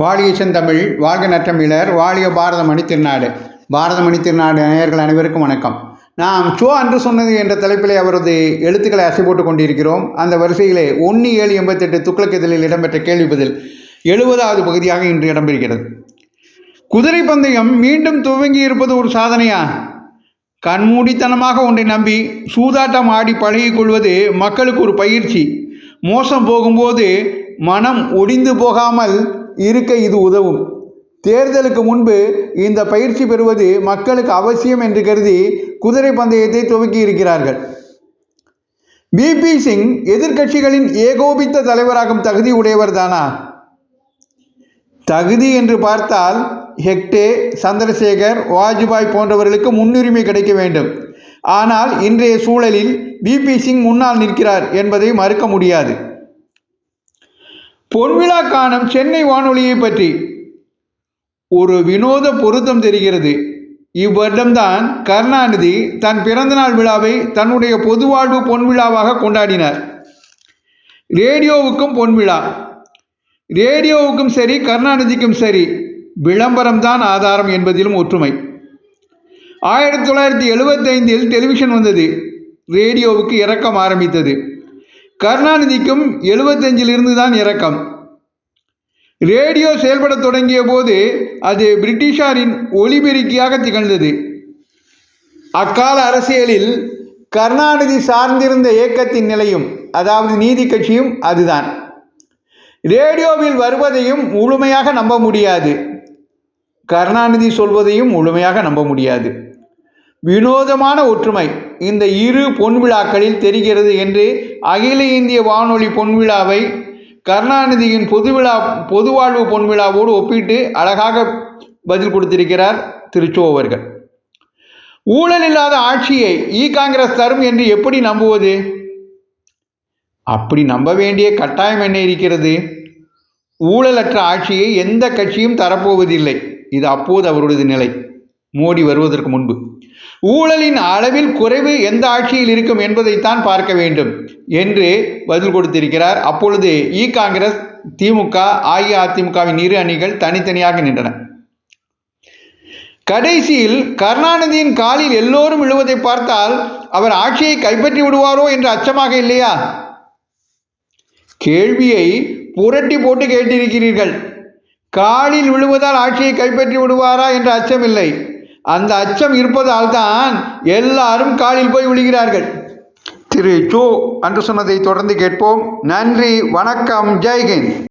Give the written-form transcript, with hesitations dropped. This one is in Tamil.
வாழிய செந்தமிழ் வாழ்க நற்றமிழர் வாழிய பாரத மணி திருநாடு. பாரத மணி திருநாடு நேயர்கள் அனைவருக்கும் வணக்கம். நாம் சோ அன்று சொன்னது என்ற தலைப்பிலே அவரது எழுத்துக்களை அசை போட்டுக் கொண்டிருக்கிறோம். அந்த வரிசையிலே 1/7/88 துக்ளக் இதழில் இடம்பெற்ற கேள்வி பதில் 70வது பகுதியாக இன்று இடம்பெறுகிறது. குதிரை பந்தயம் மீண்டும் துவங்கி இருப்பது ஒரு சாதனையா? கண்மூடித்தனமாக ஒன்றை நம்பி சூதாட்டம் ஆடி பழகிக் கொள்வது மக்களுக்கு ஒரு பயிற்சி. மோசம் போகும்போது மனம் ஒடிந்து போகாமல் இருக்க இது உதவும். தேர்தலுக்கு முன்பு இந்த பயிற்சி பெறுவது மக்களுக்கு அவசியம் என்று கருதி குதிரை பந்தயத்தை துவக்கி இருக்கிறார்கள். பிபி சிங் எதிர்க்கட்சிகளின் ஏகோபித்த தலைவராகும் தகுதி உடையவர் தானா? தகுதி என்று பார்த்தால் ஹெக்டே, சந்திரசேகர், வாஜ்பாய் போன்றவர்களுக்கு முன்னுரிமை கிடைக்க வேண்டும். ஆனால் இன்றைய சூழலில் பிபி சிங் முன்னால் நிற்கிறார் என்பதை மறுக்க முடியாது. பொன்விழா காணும் சென்னை வானொலியை பற்றி ஒரு வினோத பொருத்தம் தெரிகிறது. இவ்வருடம்தான் கருணாநிதி தன் பிறந்தநாள் விழாவை தன்னுடைய பொதுவாழ்வு பொன்விழாவாக கொண்டாடினார். ரேடியோவுக்கும் பொன்விழா. ரேடியோவுக்கும் சரி, கருணாநிதிக்கும் சரி, விளம்பரம்தான் ஆதாரம் என்பதிலும் ஒற்றுமை. 1975 டெலிவிஷன் வந்தது. ரேடியோவுக்கு இறக்கம் ஆரம்பித்தது. கருணாநிதிக்கும் 75 தான் இறக்கம். ரேடியோ செயல்பட தொடங்கிய போது அது பிரிட்டிஷாரின் ஒலிபெருக்கியாக திகழ்ந்தது. அக்கால அரசியலில் கருணாநிதி சார்ந்திருந்த இயக்கத்தின் நிலையும், அதாவது நீதி கட்சியும் அதுதான். ரேடியோவில் வருவதையும் முழுமையாக நம்ப முடியாது, கருணாநிதி சொல்வதையும் முழுமையாக நம்ப முடியாது. வினோதமான ஒற்றுமை இந்த இரு பொன்விழாக்களில் தெரிகிறது என்று அகில இந்திய வானொலி பொன்விழாவை கருணாநிதியின் பொதுவாழ்வு பொன்விழாவோடு ஒப்பிட்டு அழகாக பதில் கொடுத்திருக்கிறார் திரு சோ அவர்கள். ஊழல் இல்லாத ஆட்சியை காங்கிரஸ் தரும் என்று எப்படி நம்புவது? அப்படி நம்ப வேண்டிய கட்டாயம் என்ன இருக்கிறது? ஊழலற்ற ஆட்சியை எந்த கட்சியும் தரப்போவதில்லை. இது அப்போது அவருடைய நிலை, மோடி வருவதற்கு முன்பு. ஊழலின் அளவில் குறைவு எந்த ஆட்சியில் இருக்கும் என்பதைத்தான் பார்க்க வேண்டும் என்று பதில் கொடுத்திருக்கிறார். அப்பொழுது காங்கிரஸ், திமுக, அஇஅதிமுகவின் இரு அணிகள் தனித்தனியாக நின்றன. கடைசியில் கருணாநிதியின் காலில் எல்லோரும் விழுவதை பார்த்தால் அவர் ஆட்சியை கைப்பற்றி விடுவாரோ என்ற அச்சமாக இல்லையா? கேள்வியை புரட்டி போட்டு கேட்டிருக்கிறீர்கள். காலில் விழுவதால் ஆட்சியை கைப்பற்றி விடுவாரா என்ற அச்சம் இல்லை. அந்த அச்சம் இருப்பதால் தான் எல்லாரும் காலில் போய் விழுகிறார்கள். திரு சோ அன்று சொன்னதை தொடர்ந்து கேட்போம். நன்றி, வணக்கம், ஜெய்ஹிந்த்.